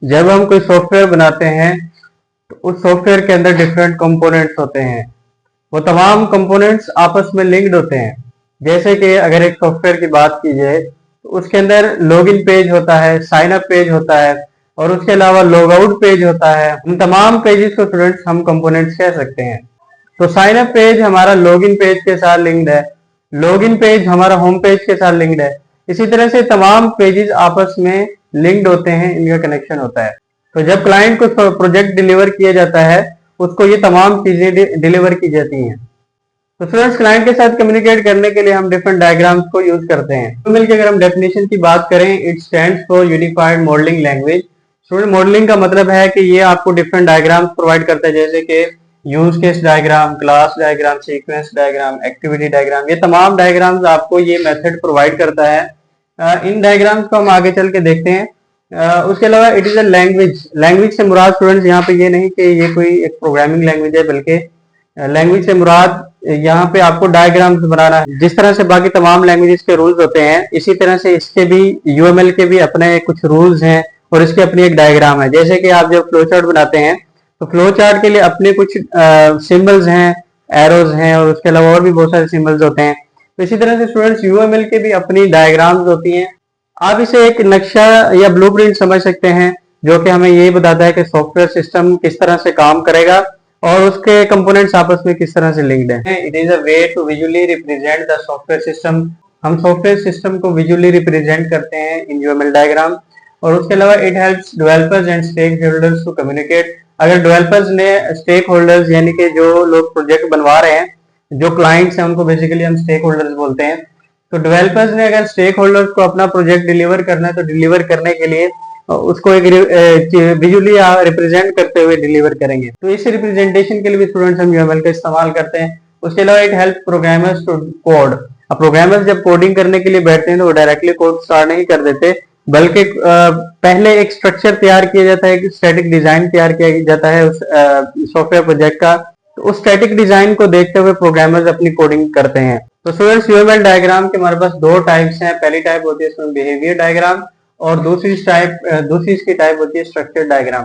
जब हम कोई सॉफ्टवेयर बनाते हैं तो उस सॉफ्टवेयर के अंदर डिफरेंट कंपोनेंट्स होते हैं। वो तमाम कंपोनेंट्स आपस में लिंक्ड होते हैं। जैसे कि अगर एक सॉफ्टवेयर की बात की जाए तो उसके अंदर लॉगिन पेज होता है, साइन अप पेज होता है और उसके अलावा लॉग आउट पेज होता है। उन तमाम पेजेस को स्टूडेंट्स हम कंपोनेंट्स कह सकते हैं। तो साइन अप पेज हमारा लॉगिन पेज के साथ लिंक्ड है, लॉगिन पेज हमारा होम पेज के साथ लिंक्ड है। इसी तरह से तमाम पेजेस आपस में लिंक्ड होते हैं, इनका कनेक्शन होता है। तो जब क्लाइंट को प्रोजेक्ट डिलीवर किया जाता है उसको ये तमाम चीजें डिलीवर की जाती हैं। तो स्टूडेंट्स, क्लाइंट के साथ कम्युनिकेट करने के लिए हम डिफरेंट डायग्राम्स को यूज करते हैं। यूएमएल की अगर हम डेफिनेशन की बात करें, it stands for unified modelling language. Student, modelling का मतलब है कि ये आपको डिफरेंट डायग्राम्स प्रोवाइड करता है, जैसे कि use case diagram, class diagram, sequence diagram, activity diagram. ये तमाम डायग्राम्स आपको ये मेथड प्रोवाइड करता है। इन डायग्राम्स को हम आगे चल के देखते हैं। उसके अलावा it is a language. Language से मुराद स्टूडेंट्स यहाँ पे ये नहीं कि ये कोई एक प्रोग्रामिंग लैंग्वेज है, बल्कि लैंग्वेज से मुराद यहाँ पे आपको डायग्राम्स बनाना है। जिस तरह से बाकी तमाम लैंग्वेजेस के रूल्स होते हैं, इसी तरह से इसके भी यूएमएल के भी अपने कुछ रूल्स हैं और इसकी अपनी एक डायग्राम है। जैसे कि आप जब फ्लो चार्ट बनाते हैं तो फ्लो चार्ट के लिए अपने कुछ सिंबल्स हैं, एरोज हैं और उसके अलावा और भी बहुत सारे सिंबल्स होते हैं। तो इसी तरह से स्टूडेंट्स, यूएमएल के भी अपनी डायग्राम्स होती हैं। आप इसे एक नक्शा या ब्लूप्रिंट समझ सकते हैं, जो कि हमें ये बताता है कि सॉफ्टवेयर सिस्टम किस तरह से काम करेगा और उसके कंपोनेंट्स आपस में किस तरह से लिंक्ड है। It is a way to visually represent the software system. हम सॉफ्टवेयर सिस्टम को विजुअली रिप्रेजेंट करते हैं इन यूएमएल डायग्राम। और उसके अलावा it helps developers and stakeholders to communicate. अगर डेवलपर्स ने स्टेक होल्डर्स यानी कि जो लोग प्रोजेक्ट बनवा रहे हैं, जो क्लाइंट्स हैं, उनको बेसिकली हम स्टेक होल्डर्स बोलते हैं। तो डेवलपर्स ने अगर स्टेक होल्डर्स को अपना प्रोजेक्ट डिलीवर करना है तो डिलीवर करने के लिए उसको एक विजुअली रिप्रेजेंट करते हुए डिलीवर करेंगे। तो इस रिप्रेजेंटेशन के लिए भी स्टूडेंट्स हम यूएमएल का इस्तेमाल करते हैं। उसके अलावा it help programmers to code. अब प्रोग्रामर्स जब कोडिंग करने के लिए बैठते हैं तो वो डायरेक्टली कोड स्टार्ट नहीं कर देते, बल्कि पहले एक स्ट्रक्चर तैयार किया जाता है, एक स्टैटिक डिजाइन तैयार किया जाता है उस सॉफ्टवेयर प्रोजेक्ट का। तो उस स्टैटिक डिजाइन को देखते हुए प्रोग्रामर्स अपनी कोडिंग करते हैं। तो स्टूडेंट्स, यूएमएल डायग्राम के हमारे पास दो टाइप्स हैं। पहली टाइप होती है इसमें बिहेवियर डायग्राम और दूसरी इसकी टाइप होती है स्ट्रक्चर डायग्राम।